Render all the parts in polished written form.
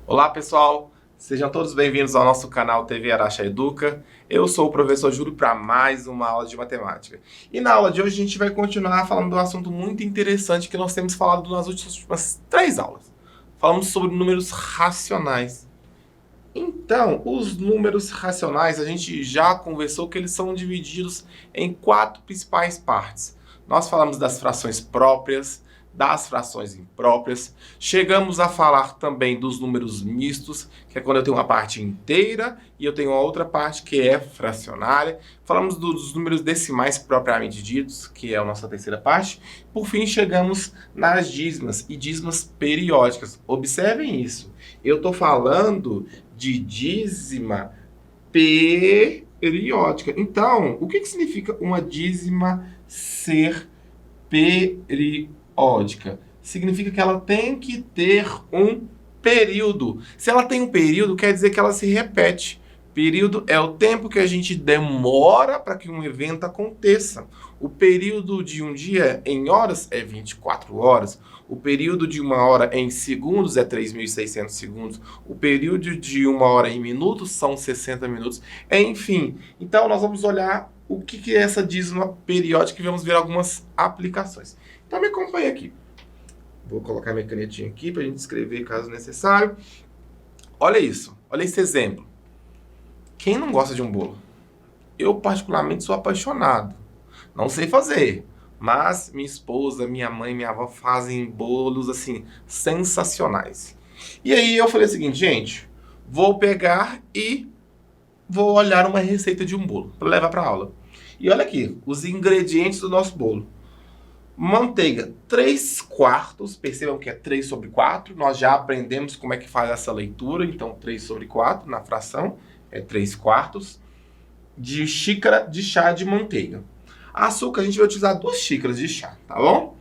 Olá pessoal, sejam todos bem-vindos ao nosso canal TV Araxa Educa. Eu sou o professor Júlio para mais uma aula de matemática. E na aula de hoje a gente vai continuar falando de um assunto muito interessante que nós temos falado nas últimas 3 aulas. Falamos sobre números racionais. Então, os números racionais, a gente já conversou que eles são divididos em 4 principais partes. Nós falamos das frações próprias, das frações impróprias. Chegamos a falar também dos números mistos, que é quando eu tenho uma parte inteira e eu tenho a outra parte que é fracionária. Falamos dos números decimais propriamente ditos, que é a nossa terceira parte. Por fim, chegamos nas dízimas e dízimas periódicas. Observem isso. Eu estou falando de dízima periódica. Então, o que significa uma dízima ser periódica? Significa que ela tem que ter um período. Se ela tem um período, quer dizer que ela se repete. Período é o tempo que a gente demora para que um evento aconteça. O período de um dia em horas é 24 horas. O período de uma hora em segundos é 3.600 segundos. O período de uma hora em minutos são 60 minutos. Enfim, então nós vamos olhar o que é essa dízima periódica e vamos ver algumas aplicações. Então me acompanhe aqui. Vou colocar minha canetinha aqui para a gente escrever caso necessário. Olha isso, olha esse exemplo. Quem não gosta de um bolo? Eu particularmente sou apaixonado. Não sei fazer, mas minha esposa, minha mãe, minha avó fazem bolos assim sensacionais. E aí eu falei o seguinte, gente, vou pegar e vou olhar uma receita de um bolo para levar para aula. E olha aqui, os ingredientes do nosso bolo. Manteiga, 3/4, percebam que é 3 sobre 4, nós já aprendemos como é que faz essa leitura, então 3 sobre 4 na fração é 3/4 de xícara de chá de manteiga. Açúcar, a gente vai utilizar 2 xícaras de chá, tá bom?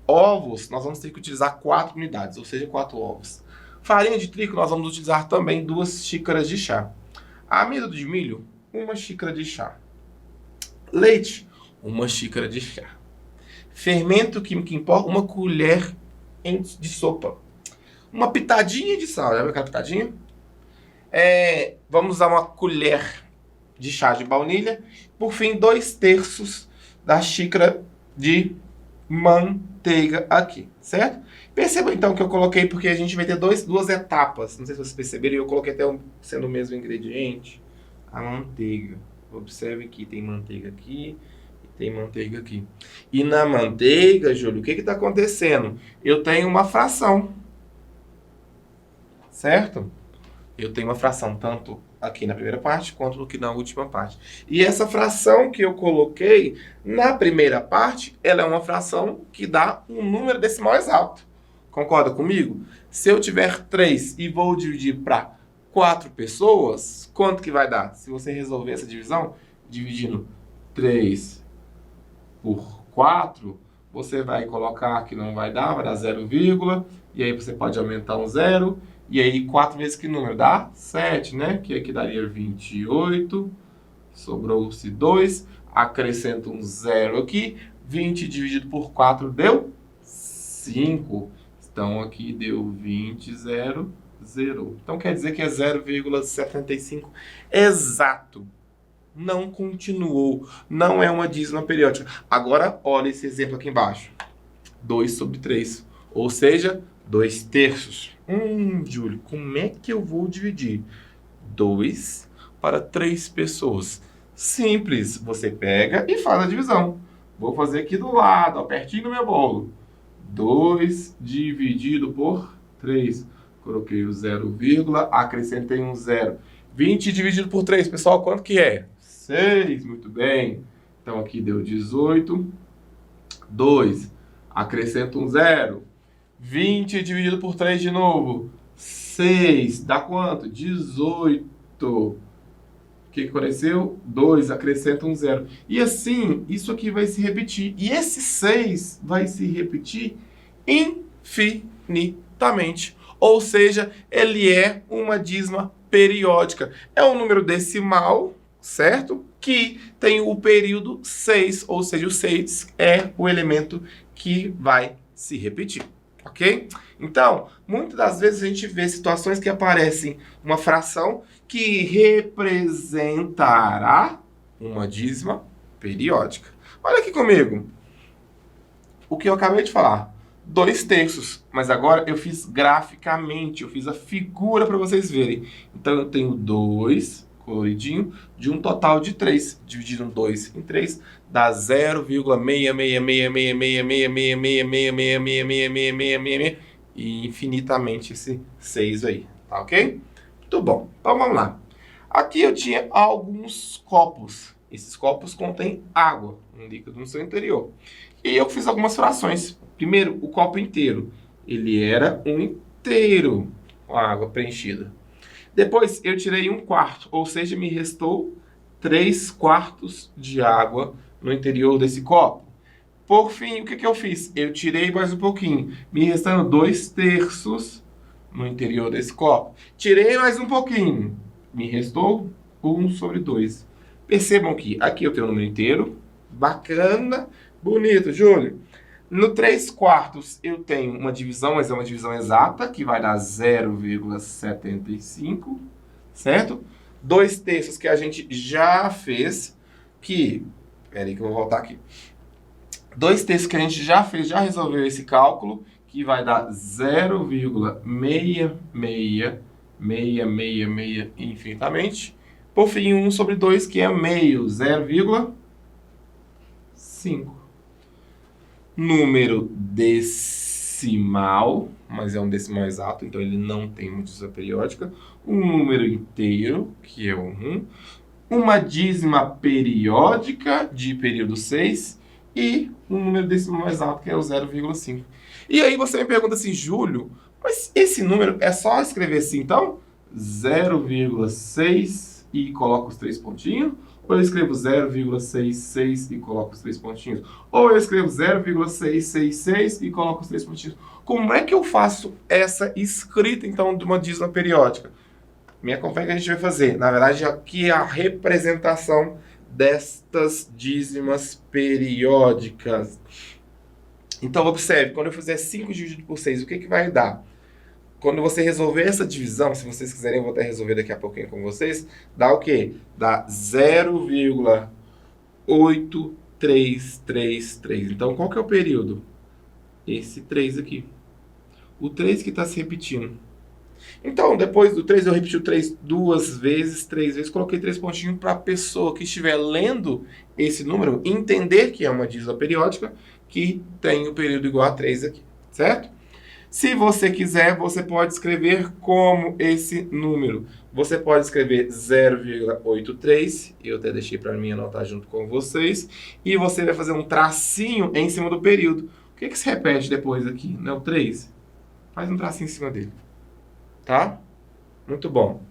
Ovos, nós vamos ter que utilizar 4 unidades, ou seja, 4 ovos. Farinha de trigo, nós vamos utilizar também 2 xícaras de chá. Amido de milho, 1 xícara de chá. Leite, 1 xícara de chá. Fermento químico em pó, 1 colher de sopa. Uma pitadinha de sal, já viu aquela pitadinha? Vamos usar 1 colher de chá de baunilha. Por fim, 2/3 da xícara de manteiga aqui, certo? Perceba então que eu coloquei, porque a gente vai ter duas etapas. Não sei se vocês perceberam, eu coloquei até sendo o mesmo ingrediente, a manteiga. Observe que tem manteiga aqui. Tem manteiga aqui. E na manteiga, Júlio, o que está acontecendo? Eu tenho uma fração. Certo? Eu tenho uma fração tanto aqui na primeira parte quanto aqui na última parte. E essa fração que eu coloquei na primeira parte, ela é uma fração que dá um número decimal exato. Concorda comigo? Se eu tiver 3 e vou dividir para 4 pessoas, quanto que vai dar? Se você resolver essa divisão, dividindo 3 por 4, você vai colocar que não vai dar 0, e aí você pode aumentar um 0, e aí 4 vezes que número? Dá 7, né? Que aqui daria 28, sobrou-se 2, acrescento um 0 aqui, 20 dividido por 4 deu 5, então aqui deu 20, 0, 0. Então quer dizer que é 0,75 exato. Não continuou, não é uma dízima periódica. Agora, olha esse exemplo aqui embaixo. 2 sobre 3, ou seja, 2/3. Júlio, como é que eu vou dividir 2 para 3 pessoas? Simples, você pega e faz a divisão. Vou fazer aqui do lado, ó, pertinho do meu bolo. 2 dividido por 3. Coloquei o 0, acrescentei um 0. 20 dividido por 3, pessoal, quanto que é? 6, muito bem. Então aqui deu 18. 2, acrescento um 0. 20 dividido por 3 de novo. 6, dá quanto? 18. O que aconteceu? 2, acrescenta um 0. E assim, isso aqui vai se repetir. E esse 6 vai se repetir infinitamente. Ou seja, ele é uma dízima periódica. É um número decimal, certo? Que tem o período 6, ou seja, o 6 é o elemento que vai se repetir, ok? Então, muitas das vezes a gente vê situações que aparecem uma fração que representará uma dízima periódica. Olha aqui comigo. O que eu acabei de falar. 2/3, mas agora eu fiz graficamente, eu fiz a figura para vocês verem. Então eu tenho 2 coloridinho de um total de 3, dividido 2 em 3 dá 0,6666666666666 e infinitamente esse 6 aí, tá ok? Muito bom. Então vamos lá. Aqui eu tinha alguns copos. Esses copos contêm água, um líquido no seu interior. E eu fiz algumas frações. Primeiro, o copo inteiro. Ele era um inteiro com a água preenchida. Depois, eu tirei 1/4, ou seja, me restou 3/4 de água no interior desse copo. Por fim, o que eu fiz? Eu tirei mais um pouquinho, me restando 2/3 no interior desse copo. Tirei mais um pouquinho, me restou 1/2. Percebam que aqui eu tenho o número inteiro, bacana, bonito, Júlio. No 3/4 eu tenho uma divisão, mas é uma divisão exata, que vai dar 0,75, certo? 2/3 que a gente já fez, que... Peraí que eu vou voltar aqui. 2/3 que a gente já fez, já resolveu esse cálculo, que vai dar 0,6666 infinitamente. Por fim, 1/2, que é meio, 0,5. Número decimal, mas é um decimal exato, então ele não tem uma dízima periódica. Um número inteiro, que é o 1. Uma dízima periódica de período 6 e um número decimal exato, que é o 0,5. E aí você me pergunta assim, Júlio, mas esse número é só escrever assim, então? 0,6 e coloco os 3 pontinhos? Ou eu escrevo 0,66 e coloco os 3 pontinhos? Ou eu escrevo 0,666 e coloco os 3 pontinhos? Como é que eu faço essa escrita, então, de uma dízima periódica? Me acompanha que a gente vai fazer. Na verdade, aqui é a representação destas dízimas periódicas. Então, observe, quando eu fizer 5 dividido por 6, o que vai dar? Quando você resolver essa divisão, se vocês quiserem, eu vou até resolver daqui a pouquinho com vocês, dá o quê? Dá 0,8333. Então, qual que é o período? Esse 3 aqui. O 3 que está se repetindo. Então, depois do 3, eu repeti o 3 2 vezes, 3 vezes, coloquei 3 pontinhos para a pessoa que estiver lendo esse número entender que é uma dízima periódica que tem o período igual a 3 aqui, certo? Se você quiser, você pode escrever como esse número. Você pode escrever 0,83, eu até deixei para mim anotar junto com vocês, e você vai fazer um tracinho em cima do período. O que se repete depois aqui? Não é o 3? Faz um tracinho em cima dele. Tá? Muito bom.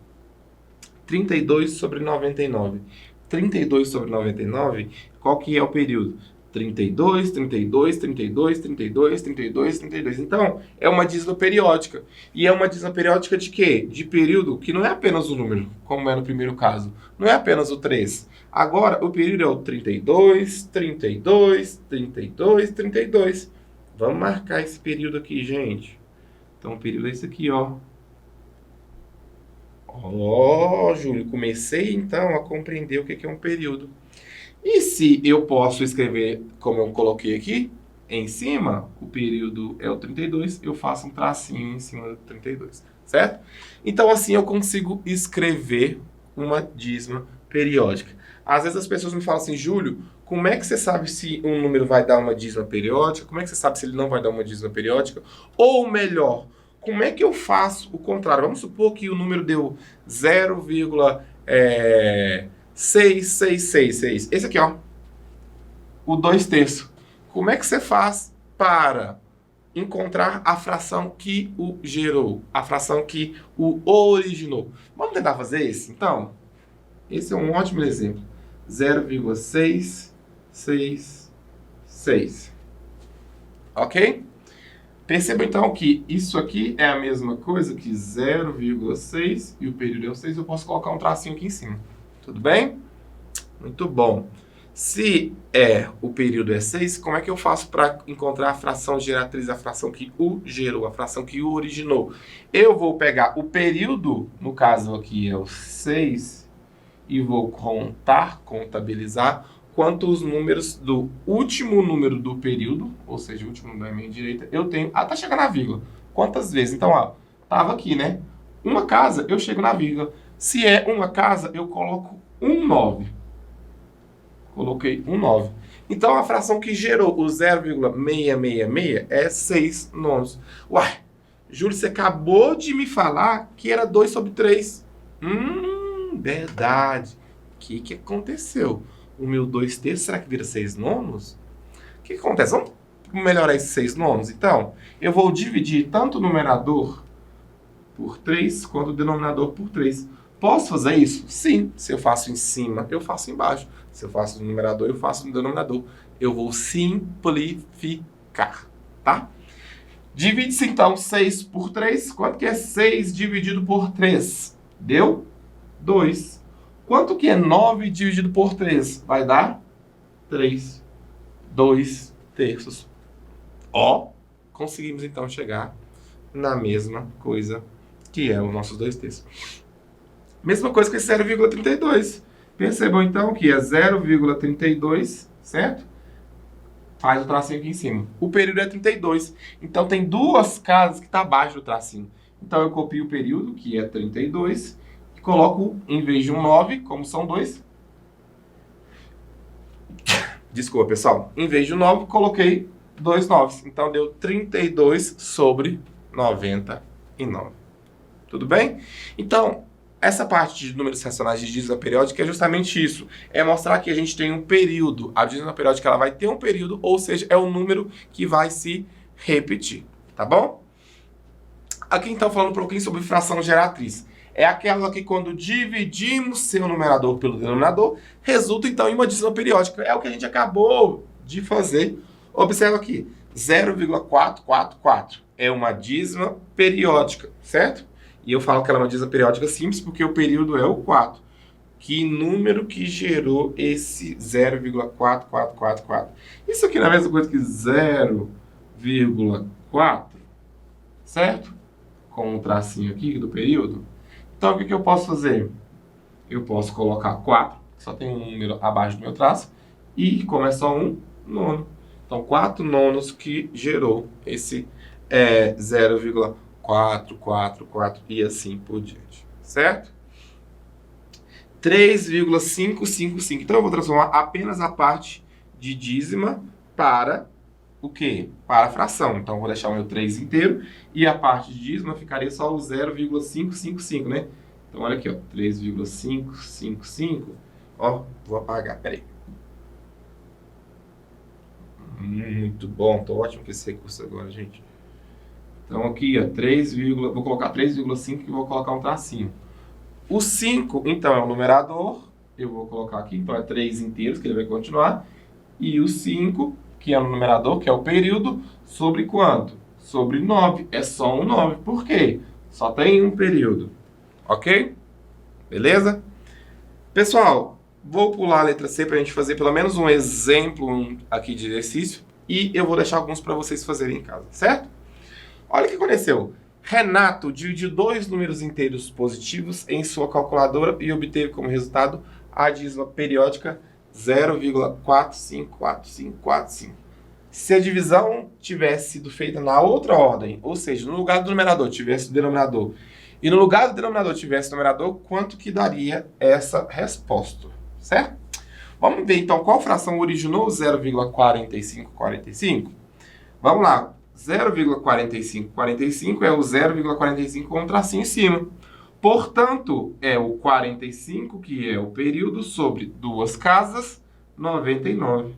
32/99. 32/99, qual que é o período? 32, 32, 32, 32, 32, 32. Então, é uma dízima periódica. E é uma dízima periódica de quê? De período que não é apenas o número, como é no primeiro caso. Não é apenas o 3. Agora, o período é o 32, 32, 32, 32. Vamos marcar esse período aqui, gente. Então, o período é esse aqui, ó. Ó, Júlio, comecei então a compreender o que é um período. E se eu posso escrever como eu coloquei aqui, em cima, o período é o 32, eu faço um tracinho em cima do 32, certo? Então assim eu consigo escrever uma dízima periódica. Às vezes as pessoas me falam assim, Júlio, como é que você sabe se um número vai dar uma dízima periódica? Como é que você sabe se ele não vai dar uma dízima periódica? Ou melhor, como é que eu faço o contrário? Vamos supor que o número deu 0,6666. Esse aqui, ó. O 2/3. Como é que você faz para encontrar a fração que o gerou? A fração que o originou? Vamos tentar fazer esse? Então, esse é um ótimo exemplo. 0,666. Ok? Perceba então que isso aqui é a mesma coisa que 0,6 e o período é o 6. Eu posso colocar um tracinho aqui em cima. Tudo bem? Muito bom. Se o período é 6, como é que eu faço para encontrar a fração geratriz, a fração que o gerou, a fração que o originou? Eu vou pegar o período, no caso aqui é o 6, e vou contabilizar quantos números do último número do período, ou seja, o último número da minha direita, eu tenho até chegar na vírgula. Quantas vezes? Então, ó, tava aqui, né? Uma casa, eu chego na vírgula. Se é uma casa, eu coloco um 9. Coloquei um 9. Então, a fração que gerou o 0,666 é 6 nonos. Uai, Júlio, você acabou de me falar que era 2 sobre 3. Verdade. O que aconteceu? O meu 2 terços, será que vira 6 nonos? O que acontece? Vamos melhorar esses 6 nonos? Então, eu vou dividir tanto o numerador por 3 quanto o denominador por 3. Posso fazer isso? Sim. Se eu faço em cima, eu faço embaixo. Se eu faço no numerador, eu faço no denominador. Eu vou simplificar, tá? Divide-se, então, 6 por 3. Quanto que é 6 dividido por 3? Deu 2. Quanto que é 9 dividido por 3? Vai dar 3. 2 terços. Ó, conseguimos, então, chegar na mesma coisa que é os nossos 2 terços. Mesma coisa que 0,32. Percebam, então, que é 0,32, certo? Faz o tracinho aqui em cima. O período é 32. Então, tem duas casas que estão abaixo do tracinho. Então, eu copio o período, que é 32, e coloco, em vez de um 9, como são 2... Desculpa, pessoal. Em vez de um 9, coloquei 2 9. Então, deu 32 sobre 99. Tudo bem? Então, essa parte de números racionais de dízima periódica é justamente isso. É mostrar que a gente tem um período. A dízima periódica ela vai ter um período, ou seja, é um número que vai se repetir. Tá bom? Aqui então falando um pouquinho sobre fração geratriz. É aquela que quando dividimos seu numerador pelo denominador, resulta então em uma dízima periódica. É o que a gente acabou de fazer. Observa aqui, 0,444 é uma dízima periódica, certo? E eu falo que ela é uma dízima periódica simples porque o período é o 4. Que número que gerou esse 0,4444? Isso aqui não é a mesma coisa que 0,4, certo? Com um tracinho aqui do período. Então, o que eu posso fazer? Eu posso colocar 4, só tem um número abaixo do meu traço, e como é só um nono. Então, 4 nonos que gerou esse 0,444 e assim por diante, certo? 3,555. Então, eu vou transformar apenas a parte de dízima para o quê? Para a fração. Então, eu vou deixar o meu 3 inteiro e a parte de dízima ficaria só o 0,555, né? Então, olha aqui, ó, 3,555. Ó, vou apagar, peraí. Muito bom, tô ótimo com esse recurso agora, gente. Então, aqui, ó, vou colocar 3,5 e vou colocar um tracinho. O 5, então, é o numerador. Eu vou colocar aqui, então é 3 inteiros, que ele vai continuar. E o 5, que é o numerador, que é o período, sobre quanto? Sobre 9. É só um 9. Por quê? Só tem um período. Ok? Beleza? Pessoal, vou pular a letra C para a gente fazer pelo menos um exemplo aqui de exercício. E eu vou deixar alguns para vocês fazerem em casa, certo? Olha o que aconteceu. Renato dividiu 2 números inteiros positivos em sua calculadora e obteve como resultado a dízima periódica 0,454545. Se a divisão tivesse sido feita na outra ordem, ou seja, no lugar do numerador tivesse o denominador, e no lugar do denominador tivesse o numerador, quanto que daria essa resposta, certo? Vamos ver então qual fração originou 0,4545? Vamos lá. 0,4545 é o 0,45 com um tracinho em cima. Portanto, é o 45, que é o período, sobre 2 casas, 99.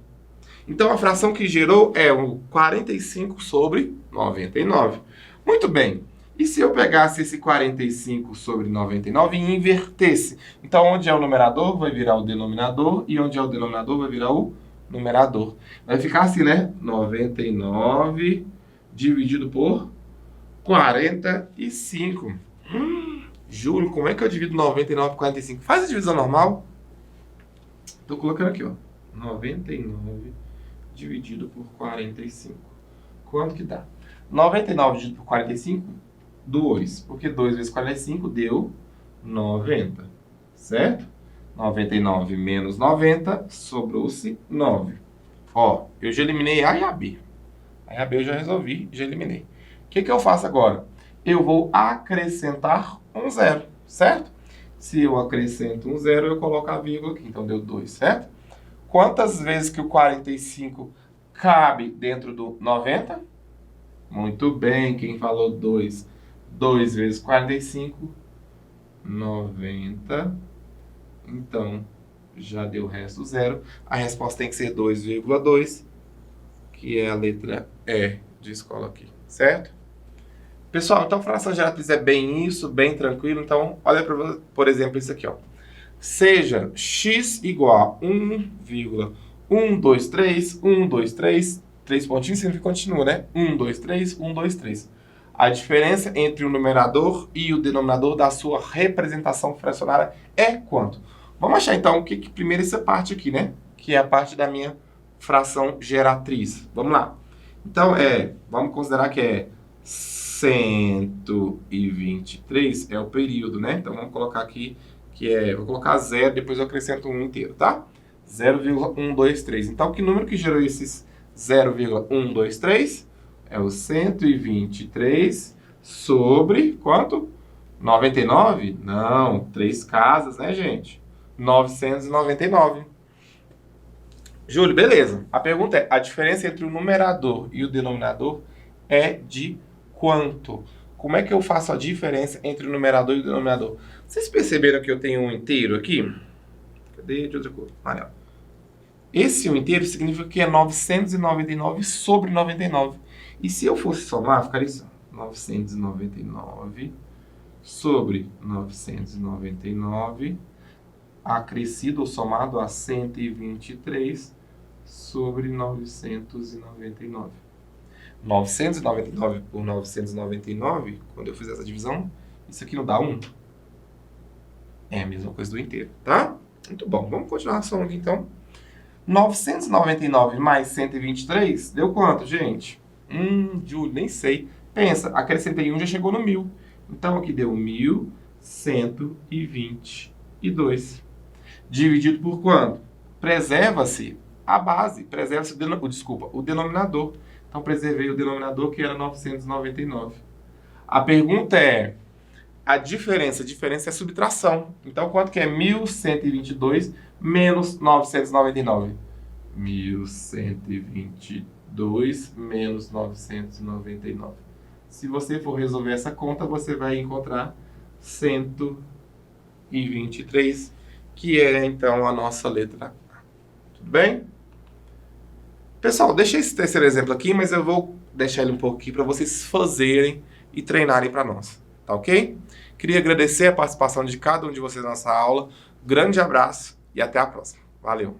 Então, a fração que gerou é o 45 sobre 99. Muito bem. E se eu pegasse esse 45 sobre 99 e invertesse? Então, onde é o numerador, vai virar o denominador, e onde é o denominador, vai virar o numerador. Vai ficar assim, né? 99... dividido por 45. Júlio, como é que eu divido 99 por 45? Faz a divisão normal. Estou colocando aqui, ó. 99 dividido por 45. Quanto que dá? 99 dividido por 45, 2. Porque 2 vezes 45 deu 90, certo? 99 menos 90, sobrou-se 9. Ó, eu já eliminei A e a B. A e a B eu já resolvi, já eliminei. O que eu faço agora? Eu vou acrescentar um zero, certo? Se eu acrescento um zero, eu coloco a vírgula aqui. Então, deu 2, certo? Quantas vezes que o 45 cabe dentro do 90? Muito bem, quem falou 2? 2 vezes 45, 90. Então, já deu o resto zero. A resposta tem que ser 2,2, que é a letra E de escola aqui, certo? Pessoal, então fração geratriz é bem isso, bem tranquilo. Então, olha, por exemplo, isso aqui, ó. Seja x igual a 1,123, 123, 3 pontinhos, sempre continua, né? 1, 2, 3, 1, 2, 3. A diferença entre o numerador e o denominador da sua representação fracionária é quanto? Vamos achar, então, primeiro essa parte aqui, né? Que é a parte da minha fração geratriz. Vamos lá. Então, vamos considerar que é 123 é o período, né? Então, vamos colocar aqui vou colocar 0, depois eu acrescento 1 inteiro, tá? 0,123. Então, que número que gerou esses 0,123? É o 123 sobre quanto? 99? Não, 3 casas, né, gente? 999. Júlio, beleza. A pergunta é, a diferença entre o numerador e o denominador é de quanto? Como é que eu faço a diferença entre o numerador e o denominador? Vocês perceberam que eu tenho um inteiro aqui? Cadê? De outra cor. Amarelo. Esse um inteiro significa que é 999 sobre 99. E se eu fosse somar, ficaria isso. 999 sobre 999 acrescido ou somado a 123 sobre 999. 999 por 999, quando eu fizer essa divisão, isso aqui não dá 1? É a mesma coisa do inteiro, tá? Muito bom. Vamos continuar a soma aqui, então. 999 mais 123 deu quanto, gente? Júlio, nem sei. Pensa, acrescentei 1, já chegou no 1000. Então, aqui deu 1122. Dividido por quanto? Preserva-se a base, preserva-se o denominador. Então, preservei o denominador, que era 999. A pergunta é, a diferença é subtração. Então, quanto que é 1122 menos 999? 1122 menos 999. Se você for resolver essa conta, você vai encontrar 123, que é, então, a nossa letra A. Tudo bem? Pessoal, deixei esse terceiro exemplo aqui, mas eu vou deixar ele um pouco aqui para vocês fazerem e treinarem para nós, tá ok? Queria agradecer a participação de cada um de vocês na nossa aula. Grande abraço e até a próxima. Valeu!